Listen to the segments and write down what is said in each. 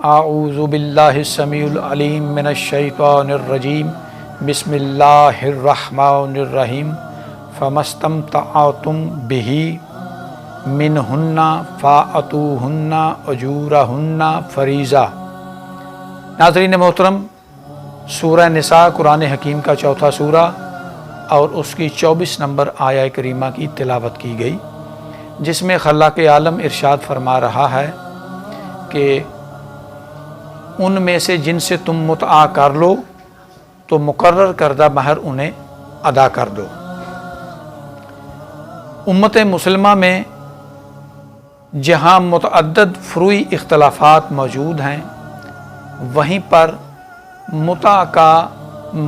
اعوذ باللہ السمیع العلیم من الشیطان الرجیم بسم اللہ الرحمن الرحیم فمستمتعتم بہ منہن فآتوہن اجورہن فریضہ۔ ناظرین محترم، سورہ نساء قرآن حکیم کا چوتھا سورہ اور اس کی 24 نمبر آیہ کریمہ کی تلاوت کی گئی، جس میں خلاق عالم ارشاد فرما رہا ہے کہ ان میں سے جن سے تم متعہ کر لو تو مقرر کردہ مہر انہیں ادا کر دو۔ امت مسلمہ میں جہاں متعدد فروعی اختلافات موجود ہیں، وہیں پر متعہ کا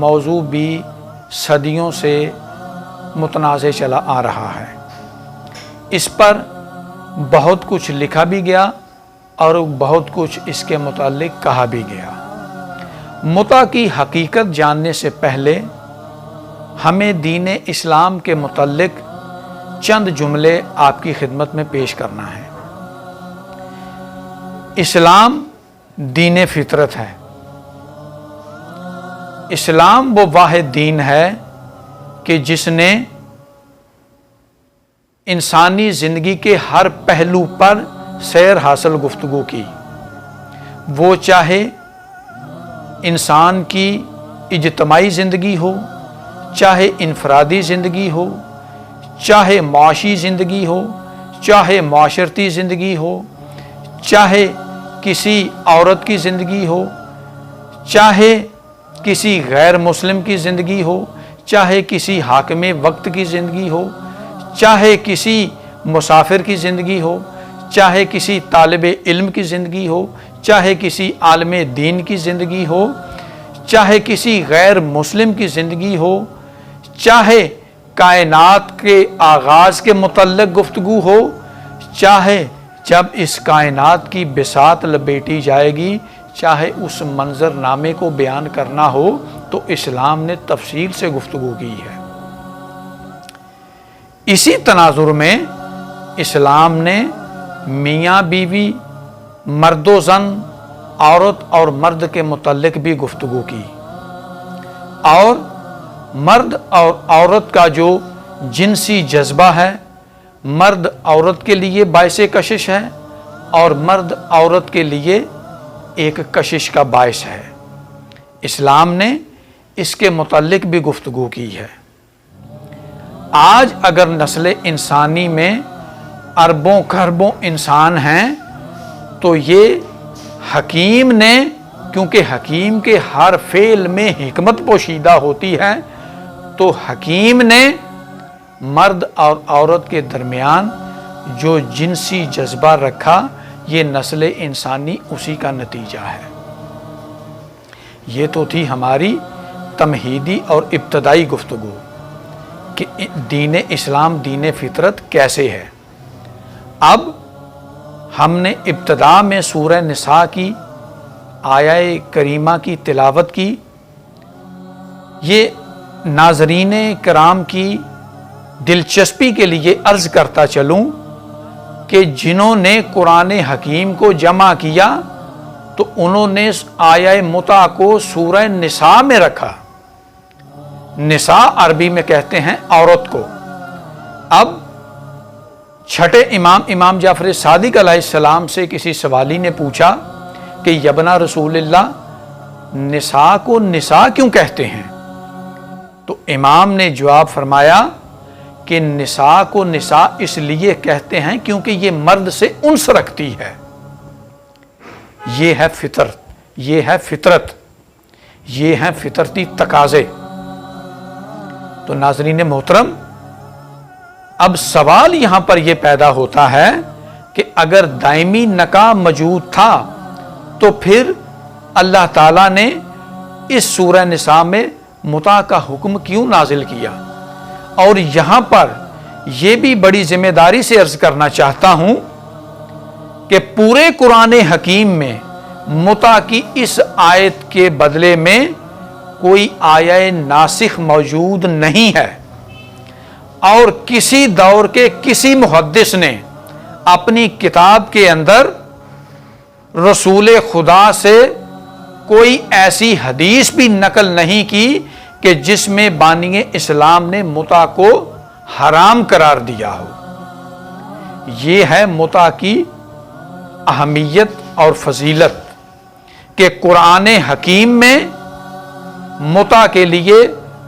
موضوع بھی صدیوں سے متنازع چلا آ رہا ہے۔ اس پر بہت کچھ لکھا بھی گیا اور بہت کچھ اس کے متعلق کہا بھی گیا۔ متعہ کی حقیقت جاننے سے پہلے ہمیں دین اسلام کے متعلق چند جملے آپ کی خدمت میں پیش کرنا ہے۔ اسلام دین فطرت ہے۔ اسلام وہ واحد دین ہے کہ جس نے انسانی زندگی کے ہر پہلو پر سیر حاصل گفتگو کی، وہ چاہے انسان کی اجتماعی زندگی ہو، چاہے انفرادی زندگی ہو، چاہے معاشی زندگی ہو، چاہے معاشرتی زندگی ہو، چاہے کسی عورت کی زندگی ہو، چاہے کسی غیر مسلم کی زندگی ہو، چاہے کسی حاکم وقت کی زندگی ہو، چاہے کسی مسافر کی زندگی ہو، چاہے کسی طالب علم کی زندگی ہو، چاہے کسی عالم دین کی زندگی ہو، چاہے کسی غیر مسلم کی زندگی ہو، چاہے کائنات کے آغاز کے متعلق گفتگو ہو، چاہے جب اس کائنات کی بساط لپیٹی جائے گی، چاہے اس منظر نامے کو بیان کرنا ہو، تو اسلام نے تفصیل سے گفتگو کی ہے۔ اسی تناظر میں اسلام نے میاں بیوی، مرد و زن، عورت اور مرد کے متعلق بھی گفتگو کی، اور مرد اور عورت کا جو جنسی جذبہ ہے، مرد عورت کے لیے باعث کشش ہے اور مرد عورت کے لیے ایک کشش کا باعث ہے۔ اسلام نے اس کے متعلق بھی گفتگو کی ہے۔ آج اگر نسل انسانی میں اربوں خربوں انسان ہیں تو یہ حکیم نے، کیونکہ حکیم کے ہر فعل میں حکمت پوشیدہ ہوتی ہے، تو حکیم نے مرد اور عورت کے درمیان جو جنسی جذبہ رکھا، یہ نسل انسانی اسی کا نتیجہ ہے۔ یہ تو تھی ہماری تمہیدی اور ابتدائی گفتگو کہ دین اسلام دین فطرت کیسے ہے۔ اب ہم نے ابتدا میں سورہ نساء کی آیہ کریمہ کی تلاوت کی۔ یہ ناظرین کرام کی دلچسپی کے لیے عرض کرتا چلوں کہ جنہوں نے قرآن حکیم کو جمع کیا تو انہوں نے آیہ متعہ کو سورہ نساء میں رکھا۔ نساء عربی میں کہتے ہیں عورت کو۔ اب چھٹے امام جعفر صادق علیہ السلام سے کسی سوالی نے پوچھا کہ یبنا رسول اللہ، نساء کو نساء کیوں کہتے ہیں؟ تو امام نے جواب فرمایا کہ نساء کو نساء اس لیے کہتے ہیں کیونکہ یہ مرد سے انس رکھتی ہے۔ یہ ہے فطرت، یہ ہے فطرت، یہ ہیں فطرتی تقاضے۔ تو ناظرین محترم، اب سوال یہاں پر یہ پیدا ہوتا ہے کہ اگر دائمی نکاح موجود تھا تو پھر اللہ تعالیٰ نے اس سورہ نساء میں متعہ کا حکم کیوں نازل کیا؟ اور یہاں پر یہ بھی بڑی ذمہ داری سے عرض کرنا چاہتا ہوں کہ پورے قرآن حکیم میں متعہ کی اس آیت کے بدلے میں کوئی آیہ ناسخ موجود نہیں ہے، اور کسی دور کے کسی محدث نے اپنی کتاب کے اندر رسول خدا سے کوئی ایسی حدیث بھی نقل نہیں کی کہ جس میں بانی اسلام نے متع کو حرام قرار دیا ہو۔ یہ ہے متع کی اہمیت اور فضیلت کہ قرآن حکیم میں متع کے لیے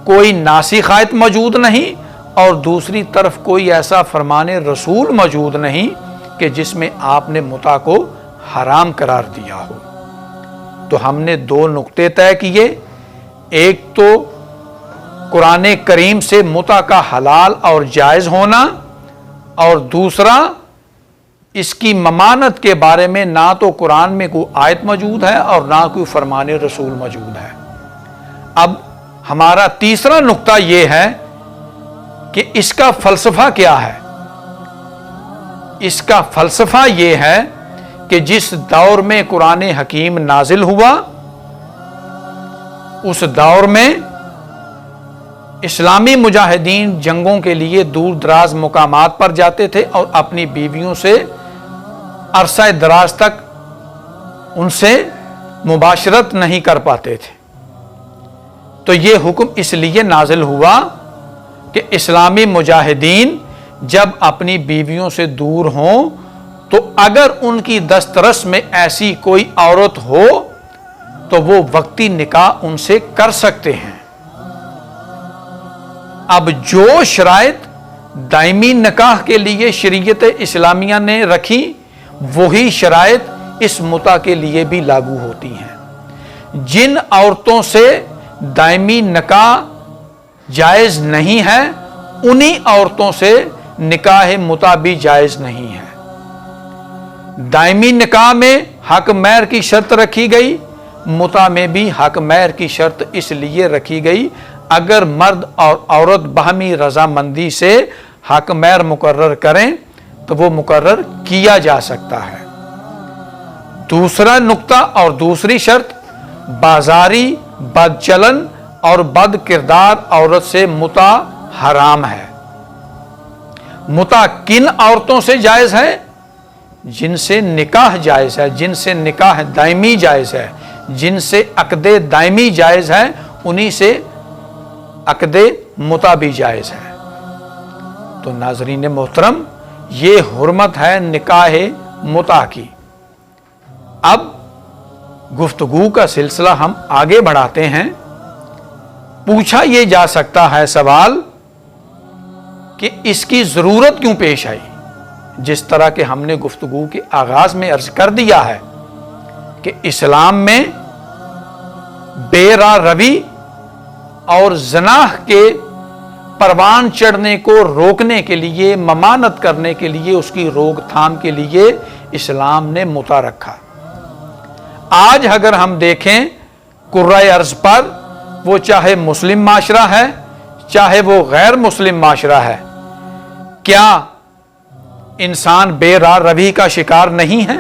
کوئی ناسخ آیت موجود نہیں، اور دوسری طرف کوئی ایسا فرمان رسول موجود نہیں کہ جس میں آپ نے متع کو حرام قرار دیا ہو۔ تو ہم نے دو نقطے طے کیے، ایک تو قرآن کریم سے متع کا حلال اور جائز ہونا، اور دوسرا اس کی ممانت کے بارے میں نہ تو قرآن میں کوئی آیت موجود ہے اور نہ کوئی فرمان رسول موجود ہے۔ اب ہمارا تیسرا نقطہ یہ ہے کہ اس کا فلسفہ کیا ہے۔ اس کا فلسفہ یہ ہے کہ جس دور میں قرآن حکیم نازل ہوا، اس دور میں اسلامی مجاہدین جنگوں کے لیے دور دراز مقامات پر جاتے تھے اور اپنی بیویوں سے عرصہ دراز تک ان سے مباشرت نہیں کر پاتے تھے۔ تو یہ حکم اس لیے نازل ہوا کہ اسلامی مجاہدین جب اپنی بیویوں سے دور ہوں تو اگر ان کی دسترس میں ایسی کوئی عورت ہو تو وہ وقتی نکاح ان سے کر سکتے ہیں۔ اب جو شرائط دائمی نکاح کے لیے شریعت اسلامیہ نے رکھی، وہی شرائط اس متع کے لیے بھی لاگو ہوتی ہیں۔ جن عورتوں سے دائمی نکاح جائز نہیں ہے، انہی عورتوں سے نکاح متع بھی جائز نہیں ہے۔ دائمی نکاح میں حق مہر کی شرط رکھی گئی، متع میں بھی حق مہر کی شرط اس لیے رکھی گئی اگر مرد اور عورت باہمی رضامندی سے حق مہر مقرر کریں تو وہ مقرر کیا جا سکتا ہے۔ دوسرا نقطہ اور دوسری شرط، بازاری، بد چلن اور بد کردار عورت سے متع حرام ہے۔ متع کن عورتوں سے جائز ہے؟ جن سے نکاح جائز ہے، جن سے نکاح دائمی جائز ہے، جن سے عقد دائمی جائز ہے، انہی سے عقد متع بھی جائز ہے۔ تو ناظرین محترم، یہ حرمت ہے نکاح متع کی۔ اب گفتگو کا سلسلہ ہم آگے بڑھاتے ہیں۔ پوچھا یہ جا سکتا ہے سوال کہ اس کی ضرورت کیوں پیش آئی؟ جس طرح کہ ہم نے گفتگو کے آغاز میں عرض کر دیا ہے کہ اسلام میں بے راہ روی اور زنا کے پروان چڑھنے کو روکنے کے لیے، ممانت کرنے کے لیے، اس کی روک تھام کے لیے اسلام نے متع رکھا۔ آج اگر ہم دیکھیں کرۂ ارض پر، وہ چاہے مسلم معاشرہ ہے چاہے وہ غیر مسلم معاشرہ ہے، کیا انسان بے راہ روی کا شکار نہیں ہے؟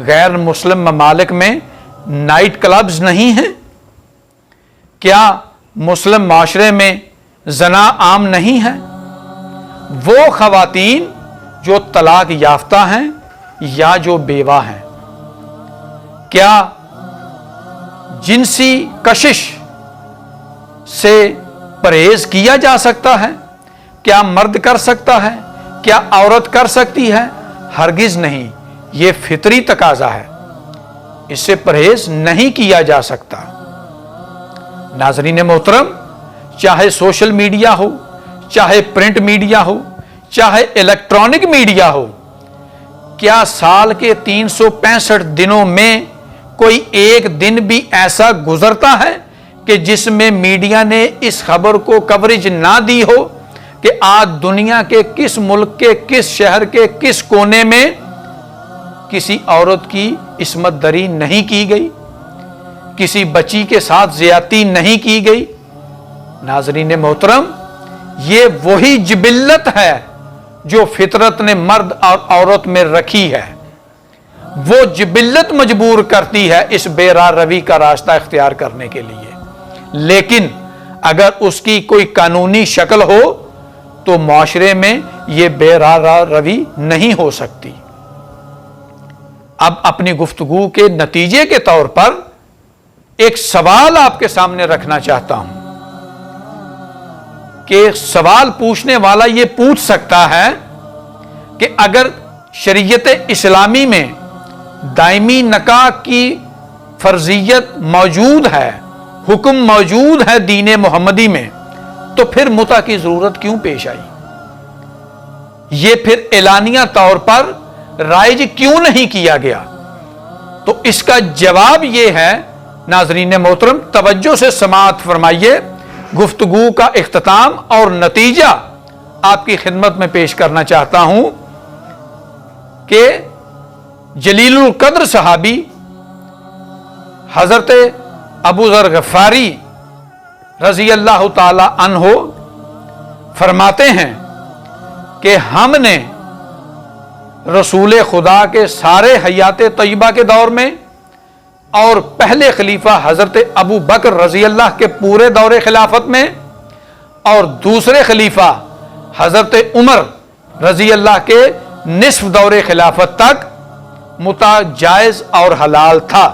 غیر مسلم ممالک میں نائٹ کلبز نہیں ہیں؟ کیا مسلم معاشرے میں زنا عام نہیں ہے؟ وہ خواتین جو طلاق یافتہ ہیں یا جو بیوہ ہیں، کیا جنسی کشش سے پرہیز کیا جا سکتا ہے؟ کیا مرد کر سکتا ہے؟ کیا عورت کر سکتی ہے؟ ہرگز نہیں، یہ فطری تقاضا ہے، اس سے پرہیز نہیں کیا جا سکتا۔ ناظرین محترم، چاہے سوشل میڈیا ہو، چاہے پرنٹ میڈیا ہو، چاہے الیکٹرانک میڈیا ہو، کیا سال کے 365 دنوں میں کوئی ایک دن بھی ایسا گزرتا ہے کہ جس میں میڈیا نے اس خبر کو کوریج نہ دی ہو کہ آج دنیا کے کس ملک کے کس شہر کے کس کونے میں کسی عورت کی عصمت دری نہیں کی گئی، کسی بچی کے ساتھ زیادتی نہیں کی گئی؟ ناظرین محترم، یہ وہی جبلت ہے جو فطرت نے مرد اور عورت میں رکھی ہے۔ وہ جبلت مجبور کرتی ہے اس بے راہ روی کا راستہ اختیار کرنے کے لیے، لیکن اگر اس کی کوئی قانونی شکل ہو تو معاشرے میں یہ بے راہ روی نہیں ہو سکتی۔ اب اپنی گفتگو کے نتیجے کے طور پر ایک سوال آپ کے سامنے رکھنا چاہتا ہوں کہ سوال پوچھنے والا یہ پوچھ سکتا ہے کہ اگر شریعت اسلامی میں دائمی نکاح کی فرضیت موجود ہے، حکم موجود ہے دین محمدی میں، تو پھر متع کی ضرورت کیوں پیش آئی؟ یہ پھر اعلانیہ طور پر رائج کیوں نہیں کیا گیا؟ تو اس کا جواب یہ ہے، ناظرین محترم توجہ سے سماعت فرمائیے، گفتگو کا اختتام اور نتیجہ آپ کی خدمت میں پیش کرنا چاہتا ہوں کہ جلیل القدر صحابی حضرت ابو ذر غفاری رضی اللہ تعالی عنہ فرماتے ہیں کہ ہم نے رسول خدا کے سارے حیات طیبہ کے دور میں اور پہلے خلیفہ حضرت ابو بکر رضی اللہ کے پورے دور خلافت میں اور دوسرے خلیفہ حضرت عمر رضی اللہ کے نصف دور خلافت تک متع جائز اور حلال تھا،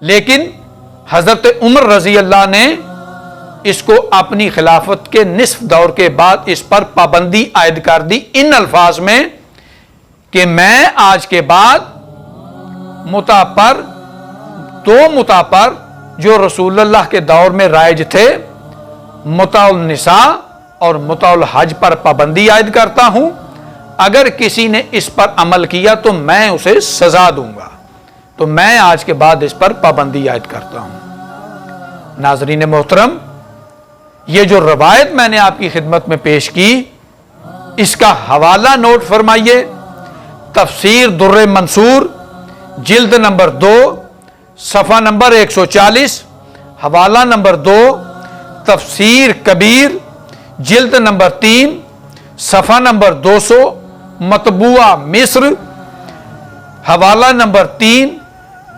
لیکن حضرت عمر رضی اللہ نے اس کو اپنی خلافت کے نصف دور کے بعد اس پر پابندی عائد کر دی ان الفاظ میں کہ میں آج کے بعد متع پر دو متع پر جو رسول اللہ کے دور میں رائج تھے، متع النساء اور متع الحج پر پابندی عائد کرتا ہوں، اگر کسی نے اس پر عمل کیا تو میں اسے سزا دوں گا، تو میں آج کے بعد اس پر پابندی عائد کرتا ہوں۔ ناظرین محترم، یہ جو روایت میں نے آپ کی خدمت میں پیش کی، اس کا حوالہ نوٹ فرمائیے، تفسیر در منصور جلد نمبر 2 صفحہ نمبر 140، حوالہ نمبر 2 تفسیر کبیر جلد نمبر 3 صفحہ نمبر 200 مطبوعہ مصر، حوالہ نمبر 3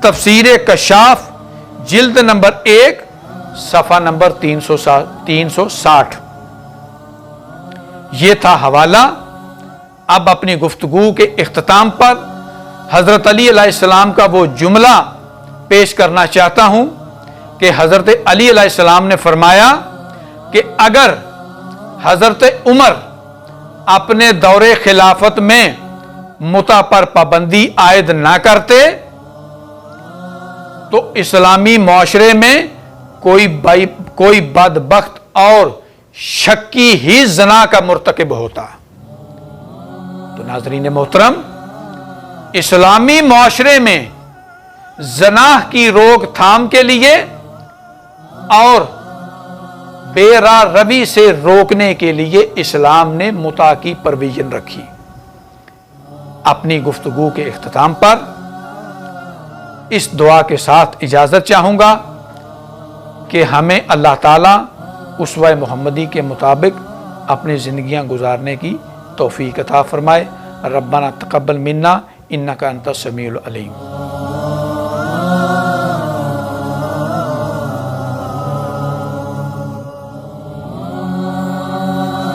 تفسیر کشاف جلد نمبر 1 صفحہ نمبر 360۔ یہ تھا حوالہ۔ اب اپنی گفتگو کے اختتام پر حضرت علی علیہ السلام کا وہ جملہ پیش کرنا چاہتا ہوں کہ حضرت علی علیہ السلام نے فرمایا کہ اگر حضرت عمر اپنے دور خلافت میں متع پر پابندی عائد نہ کرتے تو اسلامی معاشرے میں کوئی بدبخت اور شکی ہی زنا کا مرتکب ہوتا۔ تو ناظرین محترم، اسلامی معاشرے میں زنا کی روک تھام کے لیے اور بے راہ روی سے روکنے کے لیے اسلام نے متع کی پرویژن رکھی۔ اپنی گفتگو کے اختتام پر اس دعا کے ساتھ اجازت چاہوں گا کہ ہمیں اللہ تعالیٰ اسوہ محمدی کے مطابق اپنی زندگیاں گزارنے کی توفیق عطا فرمائے۔ ربنا تقبل منا انک انت السمیع العلیم۔